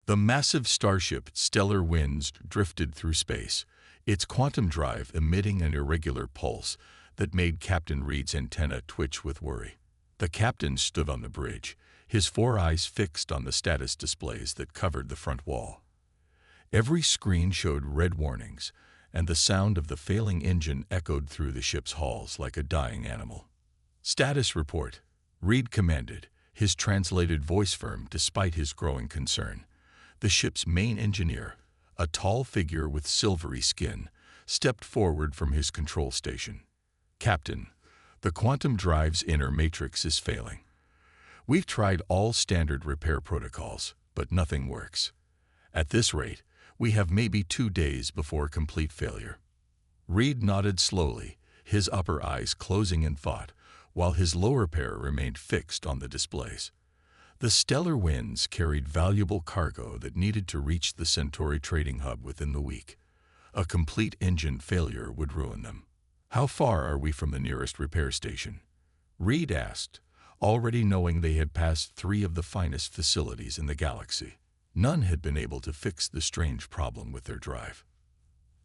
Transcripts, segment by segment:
The massive starship Stellar Winds drifted through space, its quantum drive emitting an irregular pulse that made Captain Reed's antenna twitch with worry. The captain stood on the bridge, his four eyes fixed on the status displays that covered the front wall. Every screen showed red warnings, and the sound of the failing engine echoed through the ship's halls like a dying animal. "Status report," Reed commanded, his translated voice firm despite his growing concern. The ship's main engineer, a tall figure with silvery skin, stepped forward from his control station. "Captain, the quantum drive's inner matrix is failing. We've tried all standard repair protocols, but nothing works. At this rate, we have maybe 2 days before complete failure." Reed nodded slowly, his upper eyes closing in thought, while his lower pair remained fixed on the displays. The Stellar Winds carried valuable cargo that needed to reach the Centauri trading hub within the week. A complete engine failure would ruin them. "How far are we from the nearest repair station?" Reed asked, already knowing they had passed 3 of the finest facilities in the galaxy. None had been able to fix the strange problem with their drive.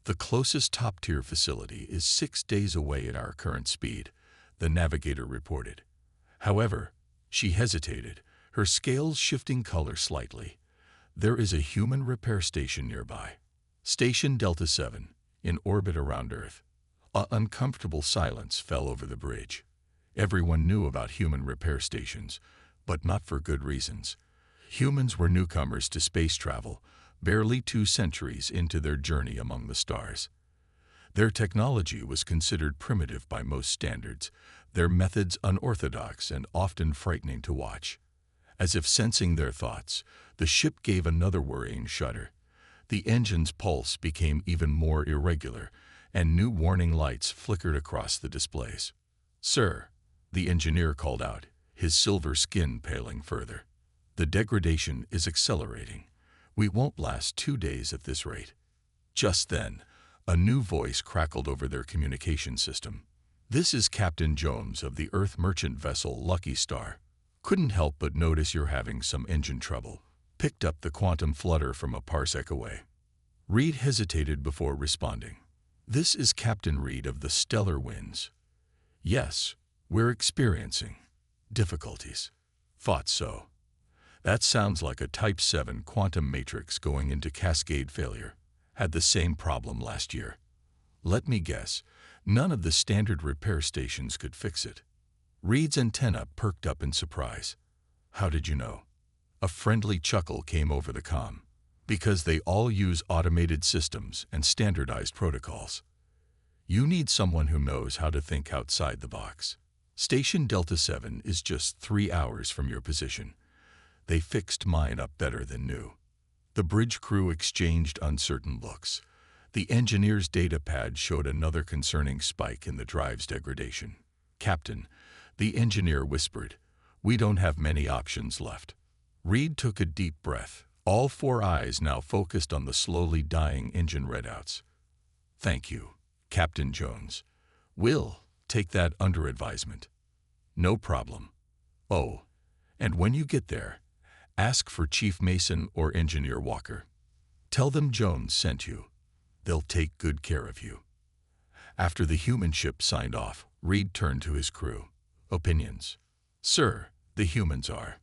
"The closest top-tier facility is 6 days away at our current speed," the navigator reported. However, she hesitated, her scales shifting color slightly. "There is a human repair station nearby. Station Delta 7, in orbit around Earth." An uncomfortable silence fell over the bridge. Everyone knew about human repair stations, but not for good reasons. Humans were newcomers to space travel, barely 2 centuries into their journey among the stars. Their technology was considered primitive by most standards, their methods unorthodox and often frightening to watch. As if sensing their thoughts, the ship gave another worrying shudder. The engine's pulse became even more irregular, and new warning lights flickered across the displays. "Sir," the engineer called out, his silver skin paling further. "The degradation is accelerating. We won't last 2 days at this rate." Just then, a new voice crackled over their communication system. "This is Captain Jones of the Earth merchant vessel Lucky Star. Couldn't help but notice you're having some engine trouble." Picked up the quantum flutter from a parsec away. Reed hesitated before responding. "This is Captain Reed of the Stellar Winds." "Yes, we're experiencing difficulties." "Thought so. That sounds like a Type 7 quantum matrix going into cascade failure. Had the same problem last year. Let me guess, none of the standard repair stations could fix it." Reed's antenna perked up in surprise. "How did you know?" A friendly chuckle came over the comm. "Because they all use automated systems and standardized protocols. You need someone who knows how to think outside the box. Station Delta 7 is just 3 hours from your position. They fixed mine up better than new." The bridge crew exchanged uncertain looks. The engineer's data pad showed another concerning spike in the drive's degradation. "Captain," the engineer whispered, "we don't have many options left." Reed took a deep breath, all 4 eyes now focused on the slowly dying engine readouts. "Thank you, Captain Jones. We'll take that under advisement." "No problem. Oh, and when you get there, ask for Chief Mason or Engineer Walker. Tell them Jones sent you. They'll take good care of you." After the human ship signed off, Reed turned to his crew. "Opinions?" "Sir, the humans are."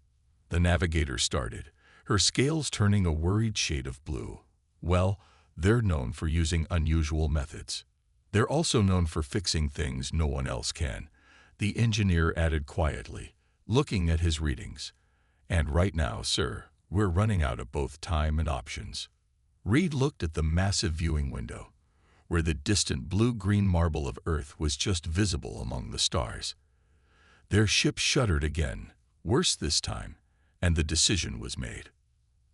The navigator started, her scales turning a worried shade of blue. "Well, they're known for using unusual methods. They're also known for fixing things no one else can," the engineer added quietly, looking at his readings. "And right now, sir, we're running out of both time and options." Reed looked at the massive viewing window, where the distant blue-green marble of Earth was just visible among the stars. Their ship shuddered again, worse this time, and the decision was made.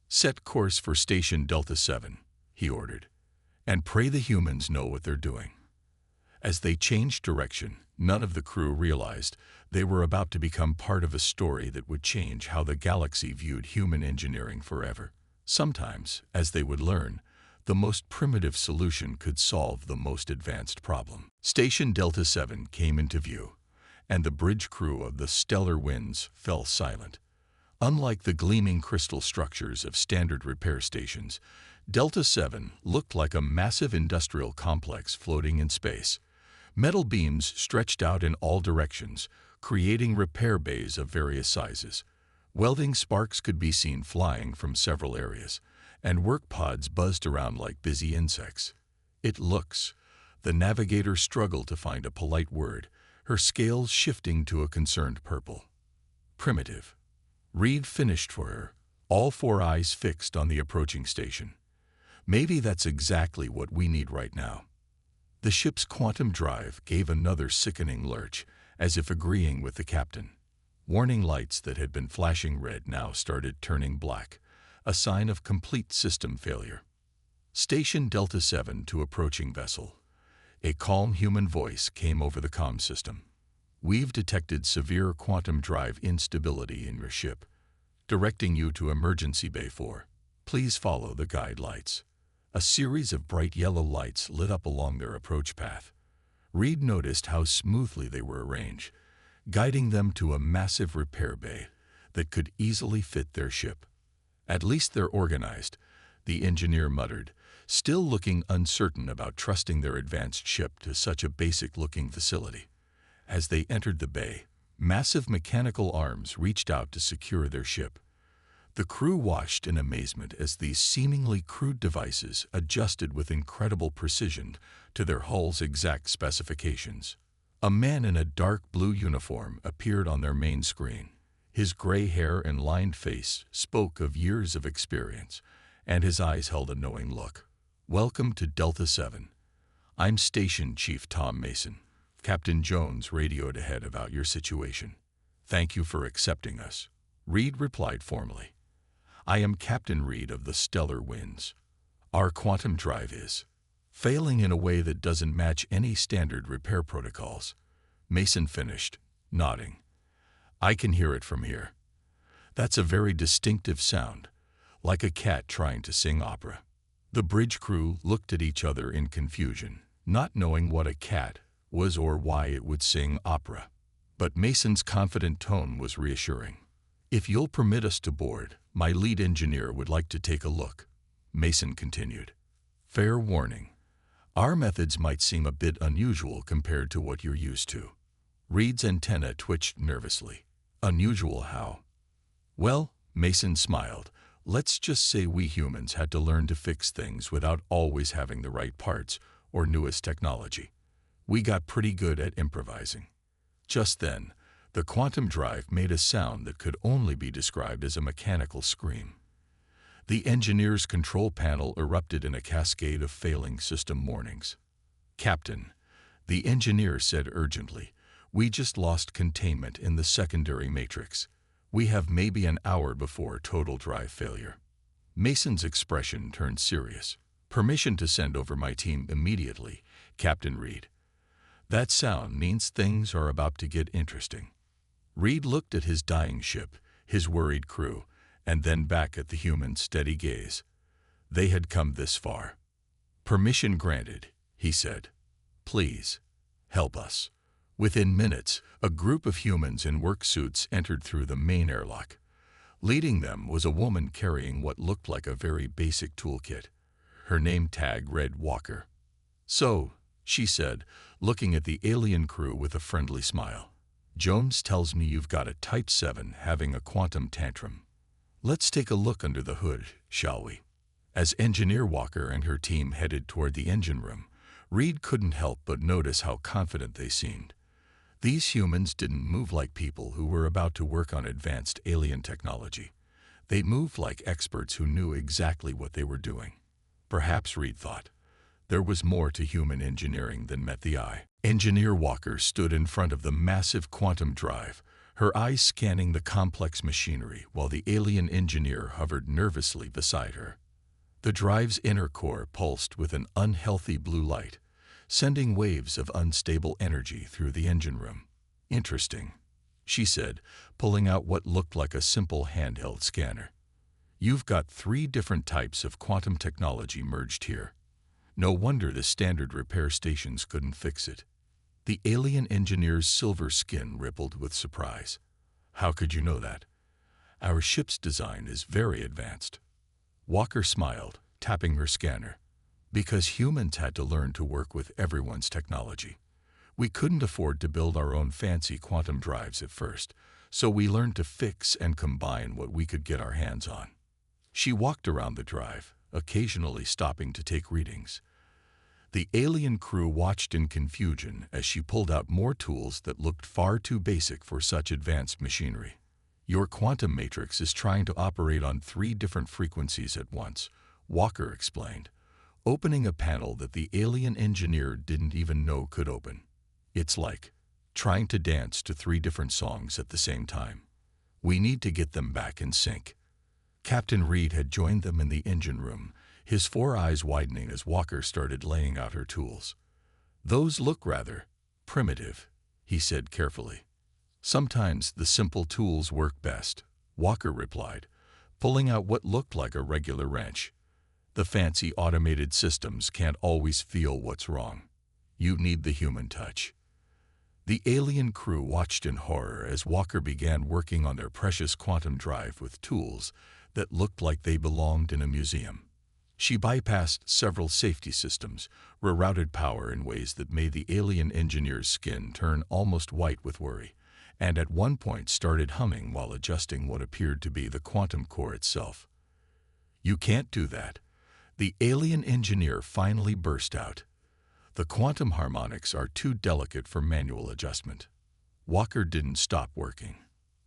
"Set course for Station Delta 7, he ordered, "and pray the humans know what they're doing." As they changed direction, none of the crew realized they were about to become part of a story that would change how the galaxy viewed human engineering forever. Sometimes, as they would learn, the most primitive solution could solve the most advanced problem. Station Delta 7 came into view, and the bridge crew of the Stellar Winds fell silent. Unlike the gleaming crystal structures of standard repair stations, Delta 7 looked like a massive industrial complex floating in space. Metal beams stretched out in all directions, creating repair bays of various sizes. Welding sparks could be seen flying from several areas, and work pods buzzed around like busy insects. "It looks." The navigator struggled to find a polite word, her scales shifting to a concerned purple. "Primitive." Reed finished for her, all four eyes fixed on the approaching station. "Maybe that's exactly what we need right now." The ship's quantum drive gave another sickening lurch, as if agreeing with the captain. Warning lights that had been flashing red now started turning black, a sign of complete system failure. "Station Delta 7 to approaching vessel." A calm human voice came over the comm system. "We've detected severe quantum drive instability in your ship. Directing you to Emergency Bay 4. Please follow the guide lights." A series of bright yellow lights lit up along their approach path. Reed noticed how smoothly they were arranged, guiding them to a massive repair bay that could easily fit their ship. "At least they're organized," the engineer muttered, still looking uncertain about trusting their advanced ship to such a basic-looking facility. As they entered the bay, massive mechanical arms reached out to secure their ship. The crew watched in amazement as these seemingly crude devices adjusted with incredible precision to their hull's exact specifications. A man in a dark blue uniform appeared on their main screen. His gray hair and lined face spoke of years of experience, and his eyes held a knowing look. "Welcome to Delta 7. I'm Station Chief Tom Mason. Captain Jones radioed ahead about your situation. Thank you for accepting us." Reed replied formally. "I am Captain Reed of the Stellar Winds. Our quantum drive is failing in a way that doesn't match any standard repair protocols." Mason finished, nodding. "I can hear it from here. That's a very distinctive sound, like a cat trying to sing opera." The bridge crew looked at each other in confusion, not knowing what a cat was or why it would sing opera. But Mason's confident tone was reassuring. "If you'll permit us to board, my lead engineer would like to take a look," Mason continued. "Fair warning. Our methods might seem a bit unusual compared to what you're used to." Reed's antenna twitched nervously. "Unusual how?" "Well," Mason smiled, "let's just say we humans had to learn to fix things without always having the right parts or newest technology. We got pretty good at improvising." Just then, the quantum drive made a sound that could only be described as a mechanical scream. The engineer's control panel erupted in a cascade of failing system warnings. "Captain," the engineer said urgently, "we just lost containment in the secondary matrix. We have maybe an hour before total drive failure." Mason's expression turned serious. "Permission to send over my team immediately, Captain Reed." "That sound means things are about to get interesting." Reed looked at his dying ship, his worried crew, and then back at the human's steady gaze. They had come this far. "Permission granted," he said. "Please, help us." Within minutes, a group of humans in work suits entered through the main airlock. Leading them was a woman carrying what looked like a very basic toolkit. Her name tag read Walker. "So," she said, looking at the alien crew with a friendly smile, "Jones tells me you've got a Type 7 having a quantum tantrum. Let's take a look under the hood, shall we?" As Engineer Walker and her team headed toward the engine room, Reed couldn't help but notice how confident they seemed. These humans didn't move like people who were about to work on advanced alien technology. They moved like experts who knew exactly what they were doing. Perhaps, Reed thought, there was more to human engineering than met the eye. Engineer Walker stood in front of the massive quantum drive, her eyes scanning the complex machinery while the alien engineer hovered nervously beside her. The drive's inner core pulsed with an unhealthy blue light, sending waves of unstable energy through the engine room. "Interesting," she said, pulling out what looked like a simple handheld scanner. "You've got 3 different types of quantum technology merged here. No wonder the standard repair stations couldn't fix it." The alien engineer's silver skin rippled with surprise. "How could you know that?" Our ship's design is very advanced. Walker smiled, tapping her scanner. Because humans had to learn to work with everyone's technology. We couldn't afford to build our own fancy quantum drives at first, so we learned to fix and combine what we could get our hands on. She walked around the drive, occasionally stopping to take readings. The alien crew watched in confusion as she pulled out more tools that looked far too basic for such advanced machinery. Your quantum matrix is trying to operate on 3 different frequencies at once, Walker explained, opening a panel that the alien engineer didn't even know could open. It's like trying to dance to 3 different songs at the same time. We need to get them back in sync. Captain Reed had joined them in the engine room, his 4 eyes widening as Walker started laying out her tools. Those look rather primitive, he said carefully. Sometimes the simple tools work best, Walker replied, pulling out what looked like a regular wrench. The fancy automated systems can't always feel what's wrong. You need the human touch. The alien crew watched in horror as Walker began working on their precious quantum drive with tools that looked like they belonged in a museum. She bypassed several safety systems, rerouted power in ways that made the alien engineer's skin turn almost white with worry, and at one point started humming while adjusting what appeared to be the quantum core itself. "You can't do that," the alien engineer finally burst out. "The quantum harmonics are too delicate for manual adjustment." Walker didn't stop working.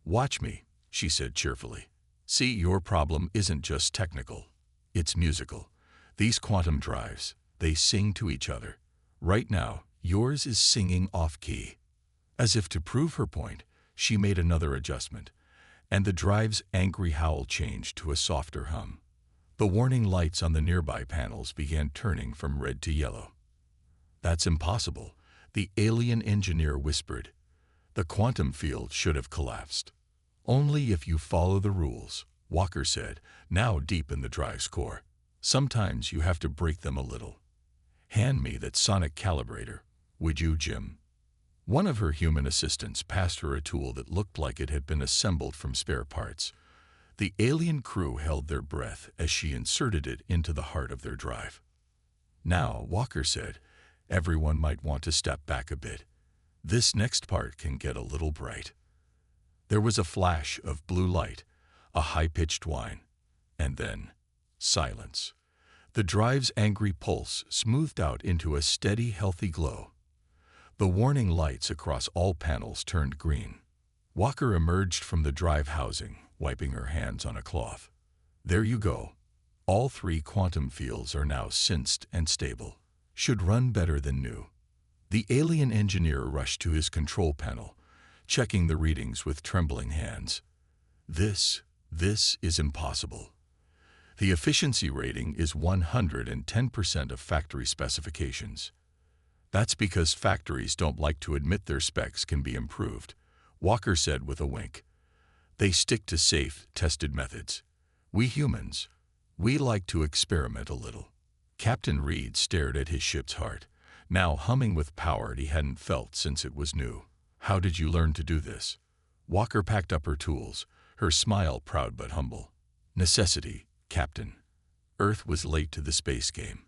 "Watch me," she said cheerfully. "See, your problem isn't just technical. It's musical. These quantum drives, they sing to each other. Right now, yours is singing off-key." As if to prove her point, she made another adjustment, and the drive's angry howl changed to a softer hum. The warning lights on the nearby panels began turning from red to yellow. "That's impossible," the alien engineer whispered. "The quantum field should have collapsed." "Only if you follow the rules," Walker said, now deep in the drive's core. "Sometimes you have to break them a little. Hand me that sonic calibrator, would you, Jim?" One of her human assistants passed her a tool that looked like it had been assembled from spare parts. The alien crew held their breath as she inserted it into the heart of their drive. "Now," Walker said, "everyone might want to step back a bit. This next part can get a little bright." There was a flash of blue light, a high-pitched whine, and then silence. The drive's angry pulse smoothed out into a steady, healthy glow. The warning lights across all panels turned green. Walker emerged from the drive housing, wiping her hands on a cloth. "There you go. All 3 quantum fields are now synced and stable. Should run better than new." The alien engineer rushed to his control panel, checking the readings with trembling hands. This is impossible. The efficiency rating is 110% of factory specifications." "That's because factories don't like to admit their specs can be improved," Walker said with a wink. "They stick to safe, tested methods. We humans, we like to experiment a little." Captain Reed stared at his ship's heart, now humming with power he hadn't felt since it was new. "How did you learn to do this?" Walker packed up her tools, her smile proud but humble. "Necessity, Captain. Earth was late to the space game.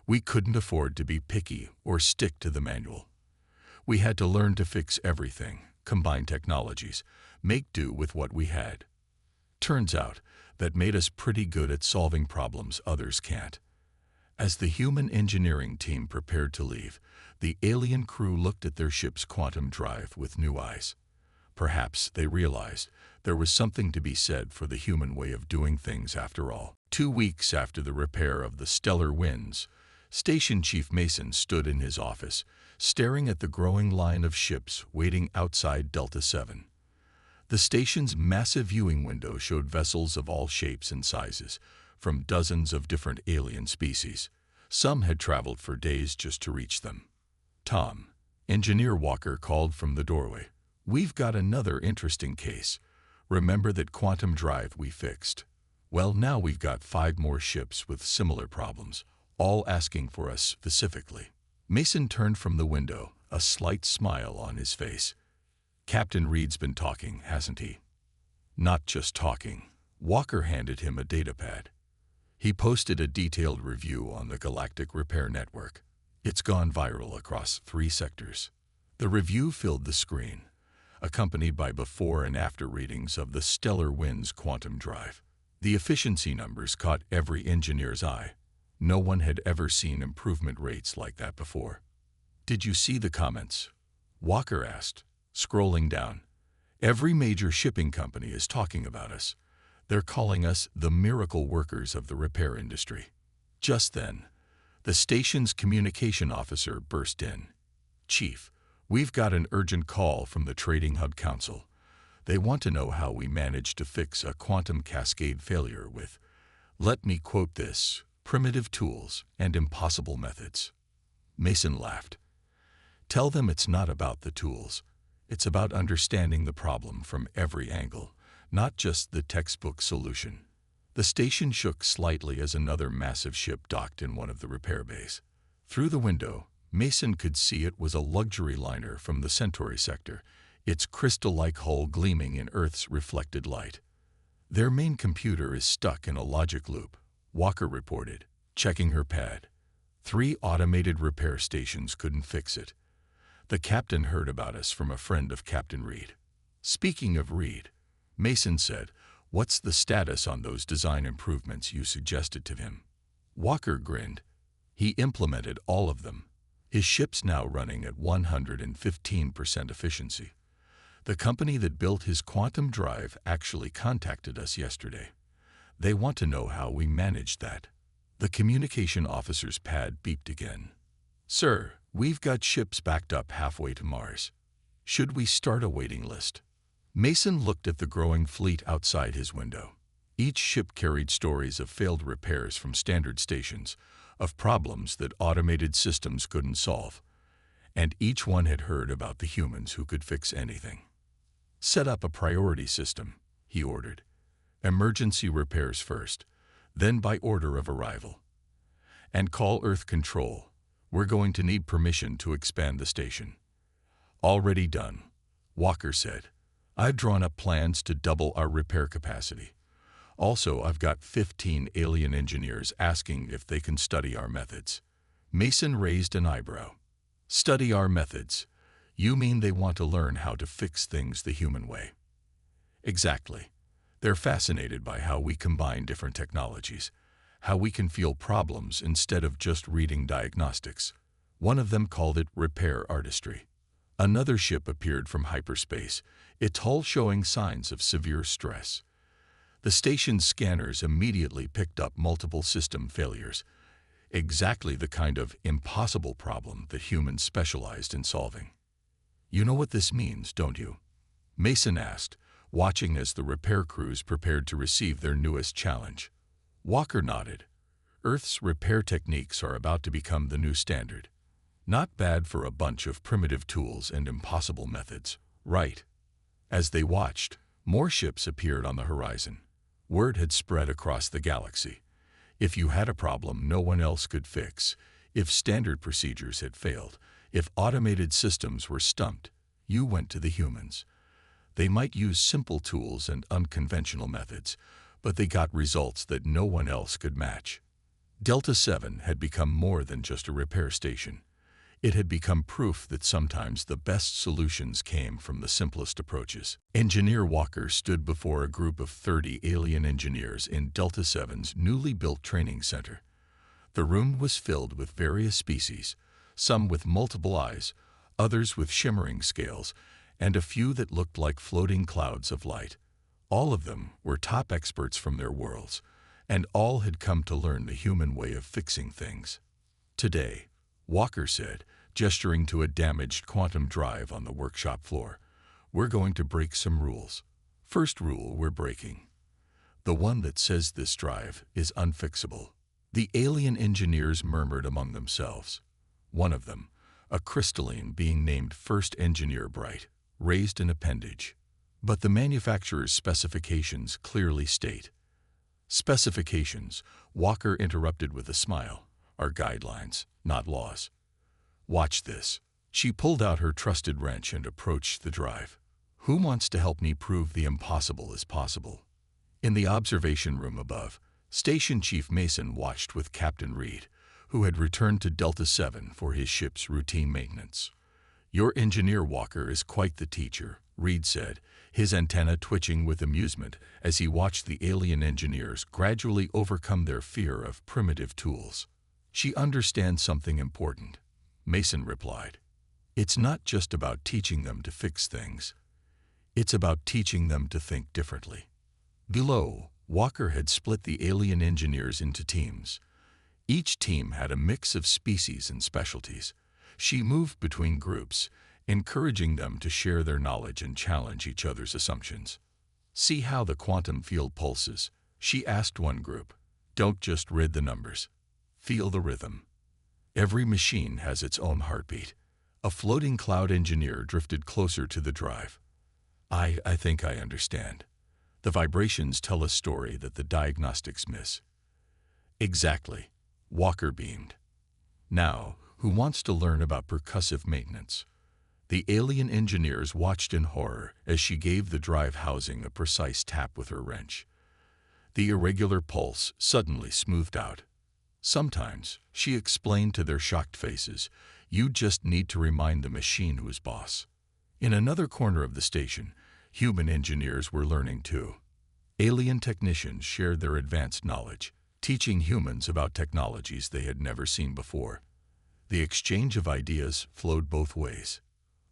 We couldn't afford to be picky or stick to the manual. We had to learn to fix everything, combine technologies, make do with what we had. Turns out, that made us pretty good at solving problems others can't." As the human engineering team prepared to leave, the alien crew looked at their ship's quantum drive with new eyes. Perhaps they realized there was something to be said for the human way of doing things after all. 2 weeks after the repair of the stellar winds, Station Chief Mason stood in his office, staring at the growing line of ships waiting outside Delta 7. The station's massive viewing window showed vessels of all shapes and sizes, from dozens of different alien species. Some had traveled for days just to reach them. "Tom," Engineer Walker called from the doorway, "we've got another interesting case. Remember that quantum drive we fixed? Well, now we've got 5 more ships with similar problems, all asking for us specifically." Mason turned from the window, a slight smile on his face. "Captain Reed's been talking, hasn't he?" Not just talking. Walker handed him a datapad. He posted a detailed review on the Galactic Repair Network. It's gone viral across 3 sectors. The review filled the screen, accompanied by before and after readings of the stellar winds quantum drive. The efficiency numbers caught every engineer's eye. No one had ever seen improvement rates like that before. "Did you see the comments?" Walker asked, scrolling down. "Every major shipping company is talking about us. They're calling us the miracle workers of the repair industry." Just then, the station's communication officer burst in. "Chief, we've got an urgent call from the Trading Hub Council. They want to know how we managed to fix a quantum cascade failure with, let me quote this, primitive tools and impossible methods." Mason laughed. "Tell them it's not about the tools. It's about understanding the problem from every angle, not just the textbook solution." The station shook slightly as another massive ship docked in one of the repair bays. Through the window, Mason could see it was a luxury liner from the Centauri sector, its crystal-like hull gleaming in Earth's reflected light. "Their main computer is stuck in a logic loop," Walker reported, checking her pad. 3 automated repair stations couldn't fix it. "The captain heard about us from a friend of Captain Reed." Speaking of Reed, Mason said, "What's the status on those design improvements you suggested to him?" Walker grinned. "He implemented all of them. His ship's now running at 115% efficiency. The company that built his quantum drive actually contacted us yesterday. They want to know how we managed that." The communication officer's pad beeped again. "Sir, we've got ships backed up halfway to Mars. Should we start a waiting list?" Mason looked at the growing fleet outside his window. Each ship carried stories of failed repairs from standard stations, of problems that automated systems couldn't solve, and each one had heard about the humans who could fix anything. "Set up a priority system," he ordered. "Emergency repairs first, then by order of arrival. And call Earth Control. We're going to need permission to expand the station." "Already done," Walker said. "I've drawn up plans to double our repair capacity. Also, I've got 15 alien engineers asking if they can study our methods." Mason raised an eyebrow. "Study our methods? You mean they want to learn how to fix things the human way?" "Exactly. They're fascinated by how we combine different technologies, how we can feel problems instead of just reading diagnostics." One of them called it repair artistry. Another ship appeared from hyperspace, its hull showing signs of severe stress. The station's scanners immediately picked up multiple system failures, exactly the kind of impossible problem that humans specialized in solving. "You know what this means, don't you?" Mason asked, watching as the repair crews prepared to receive their newest challenge. Walker nodded. "Earth's repair techniques are about to become the new standard. Not bad for a bunch of primitive tools and impossible methods, right?" As they watched, more ships appeared on the horizon. Word had spread across the galaxy. If you had a problem no one else could fix, if standard procedures had failed, if automated systems were stumped, you went to the humans. They might use simple tools and unconventional methods, but they got results that no one else could match. Delta 7 had become more than just a repair station. It had become proof that sometimes the best solutions came from the simplest approaches. Engineer Walker stood before a group of 30 alien engineers in Delta 7's newly built training center. The room was filled with various species, some with multiple eyes, others with shimmering scales, and a few that looked like floating clouds of light. All of them were top experts from their worlds, and all had come to learn the human way of fixing things. "Today," Walker said, gesturing to a damaged quantum drive on the workshop floor, "we're going to break some rules. First rule we're breaking. The one that says this drive is unfixable." The alien engineers murmured among themselves. One of them, a crystalline being named First Engineer Bright, raised an appendage. "But the manufacturer's specifications clearly state." "Specifications," Walker interrupted with a smile, "are guidelines, not laws. Watch this." She pulled out her trusted wrench and approached the drive. Who wants to help me prove the impossible is possible? In the observation room above, Station Chief Mason watched with Captain Reed, who had returned to Delta 7 for his ship's routine maintenance. "Your engineer, Walker, is quite the teacher," Reed said, his antenna twitching with amusement as he watched the alien engineers gradually overcome their fear of primitive tools. "She understands something important," Mason replied. "It's not just about teaching them to fix things. It's about teaching them to think differently." Below, Walker had split the alien engineers into teams. Each team had a mix of species and specialties. She moved between groups, encouraging them to share their knowledge and challenge each other's assumptions. "See how the quantum field pulses," she asked one group. "Don't just read the numbers. Feel the rhythm. Every machine has its own heartbeat." A floating cloud engineer drifted closer to the drive. I think I understand. The vibrations tell a story that the diagnostics miss." "Exactly," Walker beamed. "Now, who wants to learn about percussive maintenance?" The alien engineers watched in horror as she gave the drive housing a precise tap with her wrench. The irregular pulse suddenly smoothed out. "Sometimes," she explained to their shocked faces, "you just need to remind the machine who's boss." In another corner of the station, human engineers were learning too. Alien technicians shared their advanced knowledge, teaching humans about technologies they had never seen before. The exchange of ideas flowed both ways.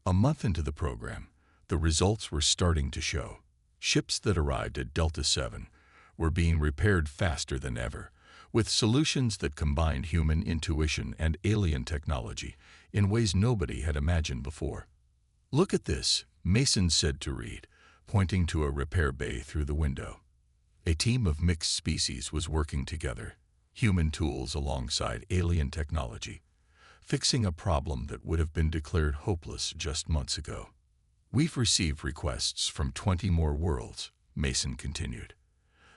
A month into the program, the results were starting to show. Ships that arrived at Delta 7 were being repaired faster than ever, with solutions that combined human intuition and alien technology in ways nobody had imagined before. "Look at this," Mason said to Reed, pointing to a repair bay through the window. A team of mixed species was working together, human tools alongside alien technology, fixing a problem that would have been declared hopeless just months ago. "We've received requests from 20 more worlds," Mason continued.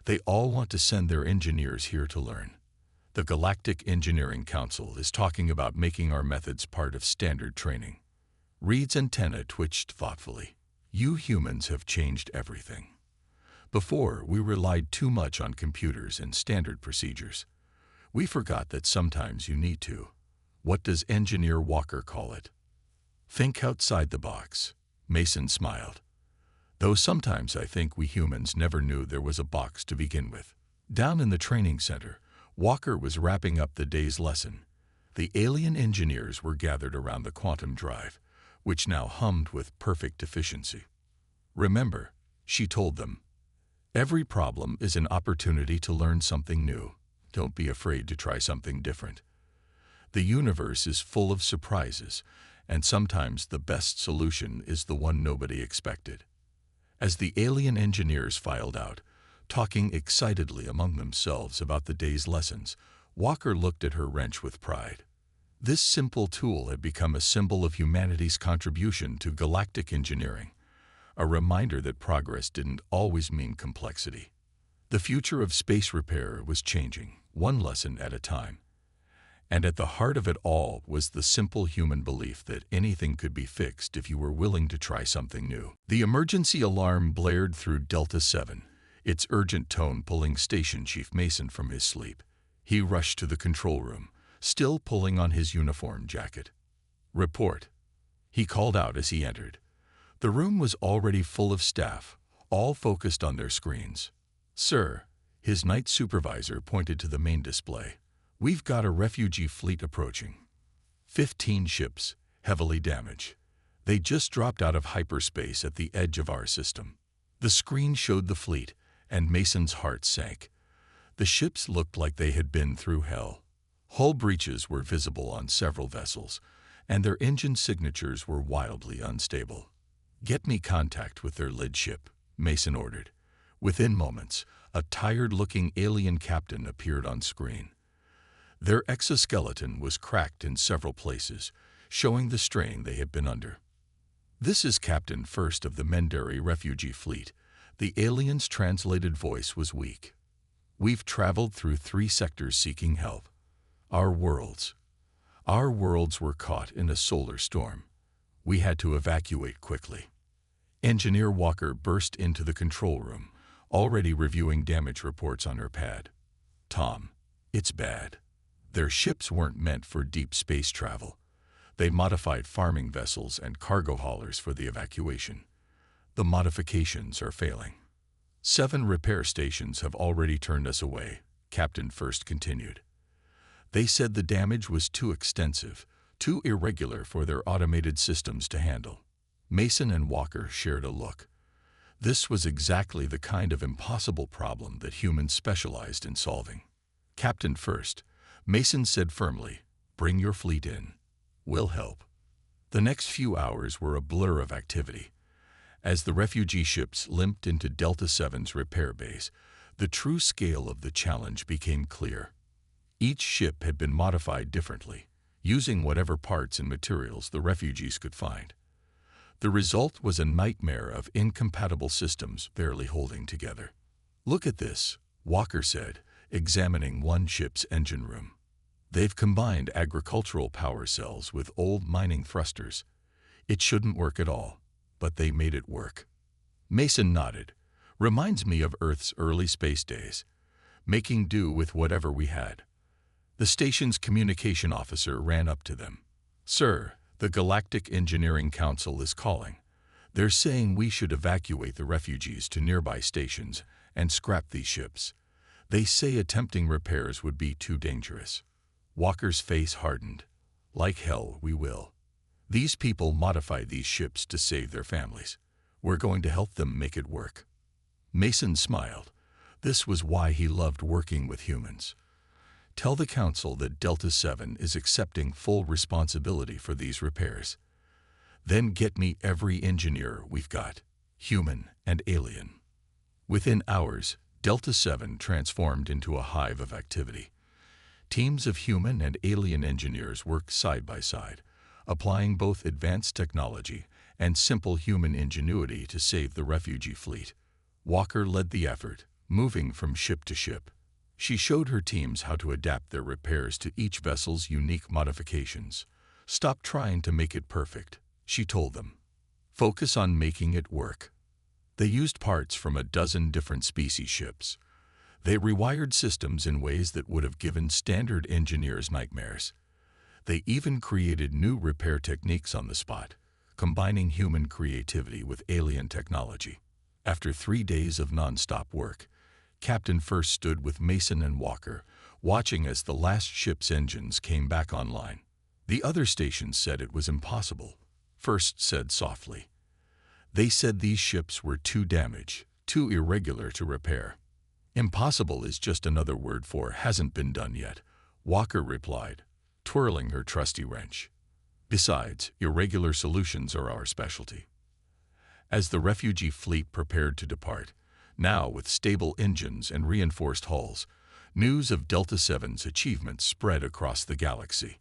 "They all want to send their engineers here to learn. The Galactic Engineering Council is talking about making our methods part of standard training." Reed's antenna twitched thoughtfully. "You humans have changed everything. Before, we relied too much on computers and standard procedures. We forgot that sometimes you need to. What does Engineer Walker call it? Think outside the box." Mason smiled. "Though sometimes I think we humans never knew there was a box to begin with." Down in the training center, Walker was wrapping up the day's lesson. The alien engineers were gathered around the quantum drive, which now hummed with perfect efficiency. "Remember," she told them, "every problem is an opportunity to learn something new. Don't be afraid to try something different. The universe is full of surprises, and sometimes the best solution is the one nobody expected." As the alien engineers filed out, talking excitedly among themselves about the day's lessons, Walker looked at her wrench with pride. This simple tool had become a symbol of humanity's contribution to galactic engineering, a reminder that progress didn't always mean complexity. The future of space repair was changing, one lesson at a time. And at the heart of it all was the simple human belief that anything could be fixed if you were willing to try something new. The emergency alarm blared through Delta 7, its urgent tone pulling Station Chief Mason from his sleep. He rushed to the control room, still pulling on his uniform jacket. "Report," he called out as he entered. The room was already full of staff, all focused on their screens. "Sir," his night supervisor pointed to the main display, "we've got a refugee fleet approaching. 15 ships, heavily damaged. They just dropped out of hyperspace at the edge of our system." The screen showed the fleet, and Mason's heart sank. The ships looked like they had been through hell. Hull breaches were visible on several vessels, and their engine signatures were wildly unstable. "Get me contact with their lead ship," Mason ordered. Within moments, a tired-looking alien captain appeared on screen. Their exoskeleton was cracked in several places, showing the strain they had been under. "This is Captain First of the Mendari refugee fleet." The alien's translated voice was weak. "We've traveled through 3 sectors seeking help. Our worlds were caught in a solar storm. We had to evacuate quickly." Engineer Walker burst into the control room, already reviewing damage reports on her pad. Tom, it's bad. Their ships weren't meant for deep space travel. They modified farming vessels and cargo haulers for the evacuation. The modifications are failing. 7 repair stations have already turned us away, Captain First continued. They said the damage was too extensive, too irregular for their automated systems to handle. Mason and Walker shared a look. This was exactly the kind of impossible problem that humans specialized in solving. Captain First, Mason said firmly, "Bring your fleet in. We'll help." The next few hours were a blur of activity. As the refugee ships limped into Delta 7's repair base, the true scale of the challenge became clear. Each ship had been modified differently, using whatever parts and materials the refugees could find. The result was a nightmare of incompatible systems barely holding together. "Look at this," Walker said, examining one ship's engine room. "They've combined agricultural power cells with old mining thrusters. It shouldn't work at all, but they made it work." Mason nodded. "Reminds me of Earth's early space days, making do with whatever we had." The station's communication officer ran up to them. "Sir, the Galactic Engineering Council is calling. They're saying we should evacuate the refugees to nearby stations and scrap these ships. They say attempting repairs would be too dangerous." Walker's face hardened. "Like hell, we will. These people modified these ships to save their families. We're going to help them make it work." Mason smiled. This was why he loved working with humans. "Tell the Council that Delta 7 is accepting full responsibility for these repairs. Then get me every engineer we've got, human and alien." Within hours, Delta 7 transformed into a hive of activity. Teams of human and alien engineers worked side by side, applying both advanced technology and simple human ingenuity to save the refugee fleet. Walker led the effort, moving from ship to ship. She showed her teams how to adapt their repairs to each vessel's unique modifications. "Stop trying to make it perfect," she told them. "Focus on making it work." They used parts from a dozen different species ships. They rewired systems in ways that would have given standard engineers nightmares. They even created new repair techniques on the spot, combining human creativity with alien technology. After 3 days of non-stop work, Captain First stood with Mason and Walker, watching as the last ship's engines came back online. The other stations said it was impossible. First said softly, "They said these ships were too damaged, too irregular to repair." "Impossible is just another word for hasn't been done yet," Walker replied, twirling her trusty wrench. "Besides, irregular solutions are our specialty." As the refugee fleet prepared to depart, now with stable engines and reinforced hulls, news of Delta 7's achievements spread across the galaxy.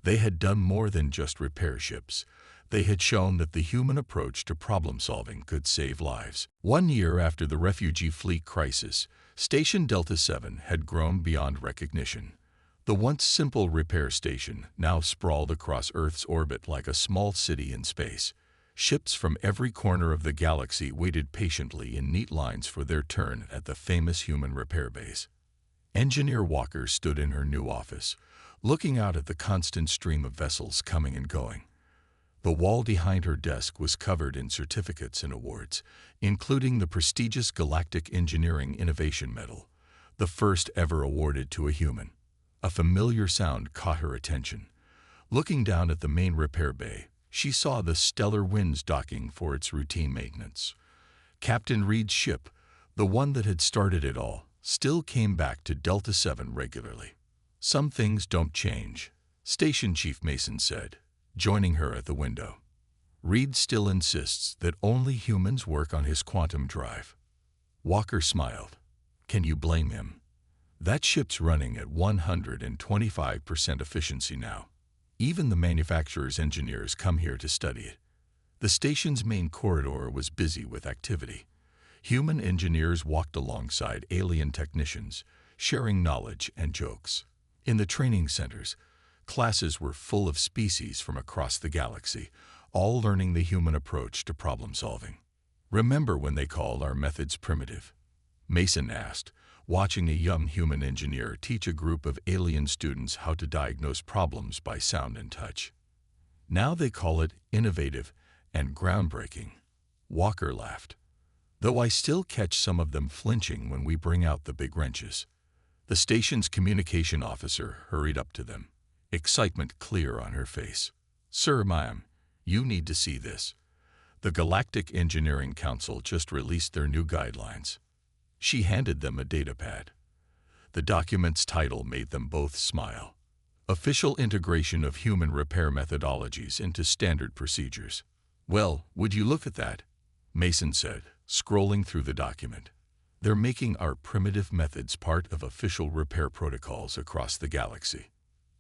They had done more than just repair ships. They had shown that the human approach to problem-solving could save lives. 1 year after the refugee fleet crisis, Station Delta 7 had grown beyond recognition. The once simple repair station now sprawled across Earth's orbit like a small city in space. Ships from every corner of the galaxy waited patiently in neat lines for their turn at the famous human repair base. Engineer Walker stood in her new office, looking out at the constant stream of vessels coming and going. The wall behind her desk was covered in certificates and awards, including the prestigious Galactic Engineering Innovation Medal, the first ever awarded to a human. A familiar sound caught her attention. Looking down at the main repair bay, she saw the Stellar Winds docking for its routine maintenance. Captain Reed's ship, the one that had started it all, still came back to Delta 7 regularly. "Some things don't change," Station Chief Mason said, joining her at the window. "Reed still insists that only humans work on his quantum drive." Walker smiled. "Can you blame him? That ship's running at 125% efficiency now. Even the manufacturer's engineers come here to study it." The station's main corridor was busy with activity. Human engineers walked alongside alien technicians, sharing knowledge and jokes. In the training centers, classes were full of species from across the galaxy, all learning the human approach to problem solving. Remember when they called our methods primitive? Mason asked, watching a young human engineer teach a group of alien students how to diagnose problems by sound and touch. Now they call it innovative and groundbreaking. Walker laughed. Though I still catch some of them flinching when we bring out the big wrenches. The station's communication officer hurried up to them, excitement clear on her face. Sir, ma'am, you need to see this. The Galactic Engineering Council just released their new guidelines. She handed them a datapad. The document's title made them both smile. Official Integration of Human Repair Methodologies into Standard Procedures. Well, would you look at that? Mason said, scrolling through the document. They're making our primitive methods part of official repair protocols across the galaxy.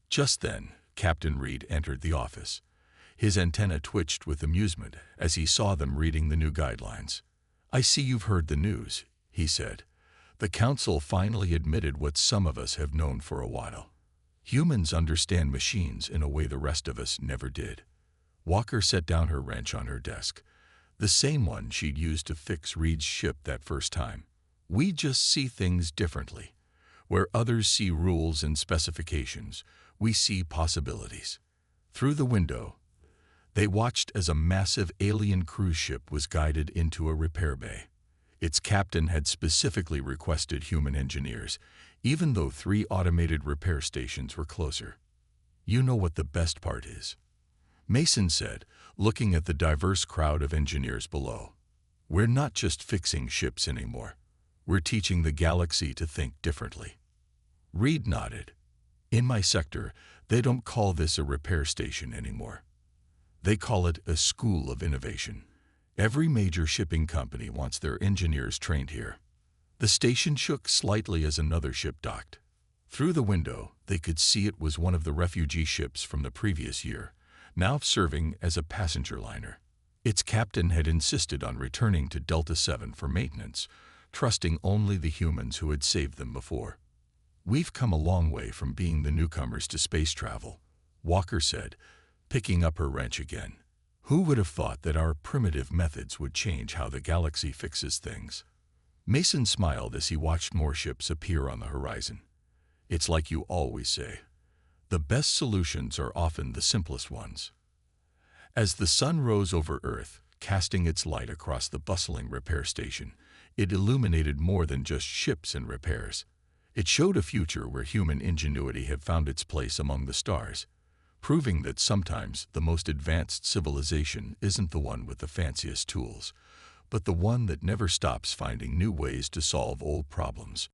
Just then, Captain Reed entered the office. His antenna twitched with amusement as he saw them reading the new guidelines. I see you've heard the news, he said. The council finally admitted what some of us have known for a while. Humans understand machines in a way the rest of us never did. Walker set down her wrench on her desk, the same one she'd used to fix Reed's ship that first time. We just see things differently. Where others see rules and specifications, we see possibilities. Through the window, they watched as a massive alien cruise ship was guided into a repair bay. Its captain had specifically requested human engineers, even though 3 automated repair stations were closer. You know what the best part is? Mason said, looking at the diverse crowd of engineers below. We're not just fixing ships anymore. We're teaching the galaxy to think differently. Reed nodded. In my sector, they don't call this a repair station anymore. They call it a school of innovation. Every major shipping company wants their engineers trained here. The station shook slightly as another ship docked. Through the window, they could see it was one of the refugee ships from the previous year, now serving as a passenger liner. Its captain had insisted on returning to Delta 7 for maintenance, trusting only the humans who had saved them before. We've come a long way from being the newcomers to space travel, Walker said, picking up her wrench again. Who would have thought that our primitive methods would change how the galaxy fixes things? Mason smiled as he watched more ships appear on the horizon. It's like you always say. The best solutions are often the simplest ones. As the sun rose over Earth, casting its light across the bustling repair station, it illuminated more than just ships and repairs. It showed a future where human ingenuity had found its place among the stars, proving that sometimes the most advanced civilization isn't the one with the fanciest tools, but the one that never stops finding new ways to solve old problems.